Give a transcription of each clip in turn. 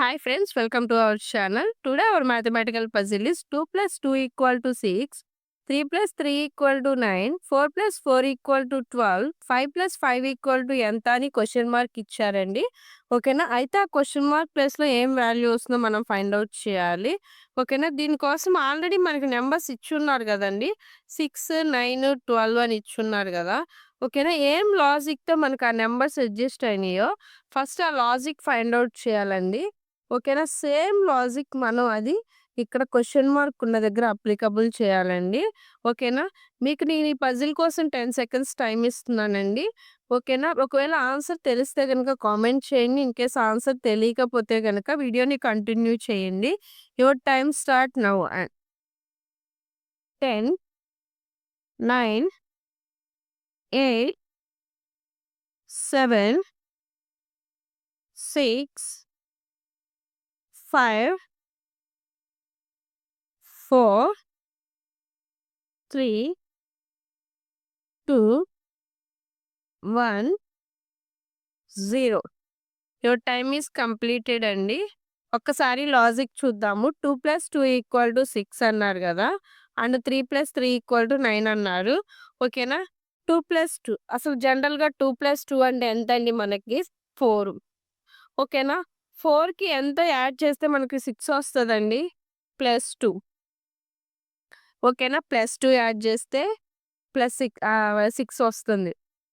Hi friends, welcome to our channel. Today our mathematical puzzle is 2 plus 2 equal to 6, 3 plus 3 equal to 9, 4 plus 4 equal to 12, 5 plus 5 equal to ఎంత అని question mark ఇచ్చారండి. ఓకేనా? అయితే ఆ question mark ప్లేస్లో ఏం value వస్తుందో మనం ఫైండ్ అవుట్ చేయాలి. ఓకేనా? దీనికోసం ఆల్రెడీ మనకి నెంబర్స్ ఇచ్చున్నారు కదండి. 6, 9, 12 అని ఇచ్చున్నారు కదా. ఓకేనా? ఏం లాజిక్తో మనకు ఆ నెంబర్స్ అడ్జస్ట్ అయినాయో ఫస్ట్ ఆ లాజిక్ ఫైండ్ అవుట్ చేయాలండి. ఓకేనా? సేమ్ లాజిక్ మనం అది ఇక్కడ క్వెషన్ మార్క్ ఉన్న దగ్గర అప్లికబుల్ చేయాలండి. ఓకేనా? మీకు నేను ఈ పజిల్ కోసం 10 సెకండ్స్ టైమ్ ఇస్తున్నానండి. ఓకేనా? ఒకవేళ ఆన్సర్ తెలిస్తే గనుక కామెంట్ చేయండి. ఇన్‌కేస్ ఆన్సర్ తెలియకపోతే గనక వీడియోని కంటిన్యూ చేయండి. Your time start now. 10, 9, 8, 7, 6, 5, 4, 3, 2, 1, 0. Your time is completed అండి. ఒక్కసారి లాజిక్ చూద్దాము. 2 + 2 = 6 అన్నారు గదా! అండ్ 3 + 3 = 9 అన్నారు. ఓకేనా? 2 + 2 అసలు జనరల్‌గా 2 + 2 అంటే ఎంతండి మనకి? 4. ఓకేనా? 4కి ఎంత యాడ్ చేస్తే మనకి 6 వస్తదండి? +2. ఓకేనా? +2 యాడ్ చేస్తే 6 వస్తుంది.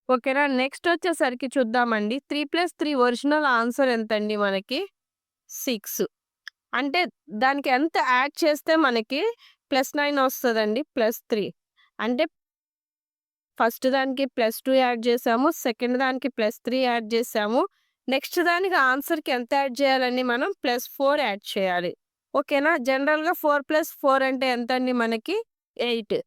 ఓకేనా? నెక్స్ట్ వచ్చేసరికి చూద్దామండి. 3 + 3 ఒరిజినల్ ఆన్సర్ ఎంతండి మనకి? 6. అంటే దానికి ఎంత యాడ్ చేస్తే మనకి +9 వస్తదండి? +3. అంటే ఫస్ట్ దానికి +2 యాడ్ చేసాము. సెకండ్ దానికి +3 యాడ్ చేసాము. నెక్స్ట్ దానికి ఆన్సర్‌కి ఎంత యాడ్ చేయాలండి మనం? +4 యాడ్ చేయాలి. ఓకేనా? జనరల్‌గా 4 + 4 అంటే ఎంతండి మనకి? 8.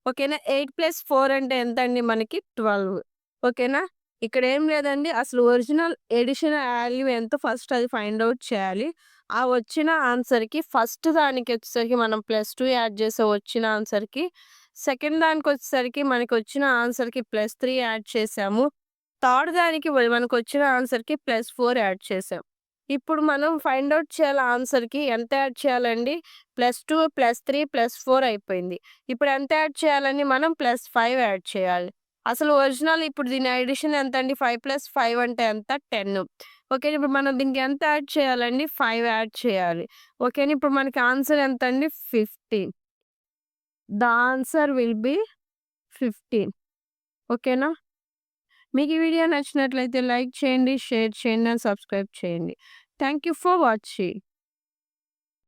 ఓకేనా? 8 + 4 అంటే ఎంతండి మనకి? 12. ఓకేనా? ఇక్కడేం లేదండి. అసలు ఒరిజినల్ ఎడిషన్ వాల్యూ ఎంతో ఫస్ట్ అది ఫైండ్ ఔట్ చేయాలి. ఆ వచ్చిన ఆన్సర్‌కి ఫస్ట్ దానికొచ్చేసరికి మనం +2 యాడ్ చేసే వచ్చిన ఆన్సర్‌కి, సెకండ్ దానికొచ్చేసరికి మనకొచ్చిన ఆన్సర్‌కి +3 యాడ్ చేసాము. థర్డ్ దానికి మనకొచ్చిన ఆన్సర్‌కి +4 యాడ్ చేసాం. ఇప్పుడు మనం ఫైండ్ ఔట్ చేయాలి ఆన్సర్‌కి ఎంత యాడ్ చేయాలండి? +2, +3, +4 అయిపోయింది. ఇప్పుడు ఎంత యాడ్ చేయాలండి మనం? +5 యాడ్ చేయాలి. అసలు ఒరిజినల్ ఇప్పుడు దీని అడిషన్ ఎంతండి? 5 + 5 అంటే ఎంత? 10. ఓకేనా? ఇప్పుడు మనం దీనికి ఎంత యాడ్ చేయాలండి? 5 యాడ్ చేయాలి. ఓకేనా? ఇప్పుడు మనకి ఆన్సర్ ఎంతండి? 15. The answer will be 15. ఓకేనా? మీకు ఈ వీడియో నచ్చినట్లయితే లైక్ చేయండి, షేర్ చేయండి అండ్ సబ్స్క్రైబ్ చేయండి. Thank you for watching.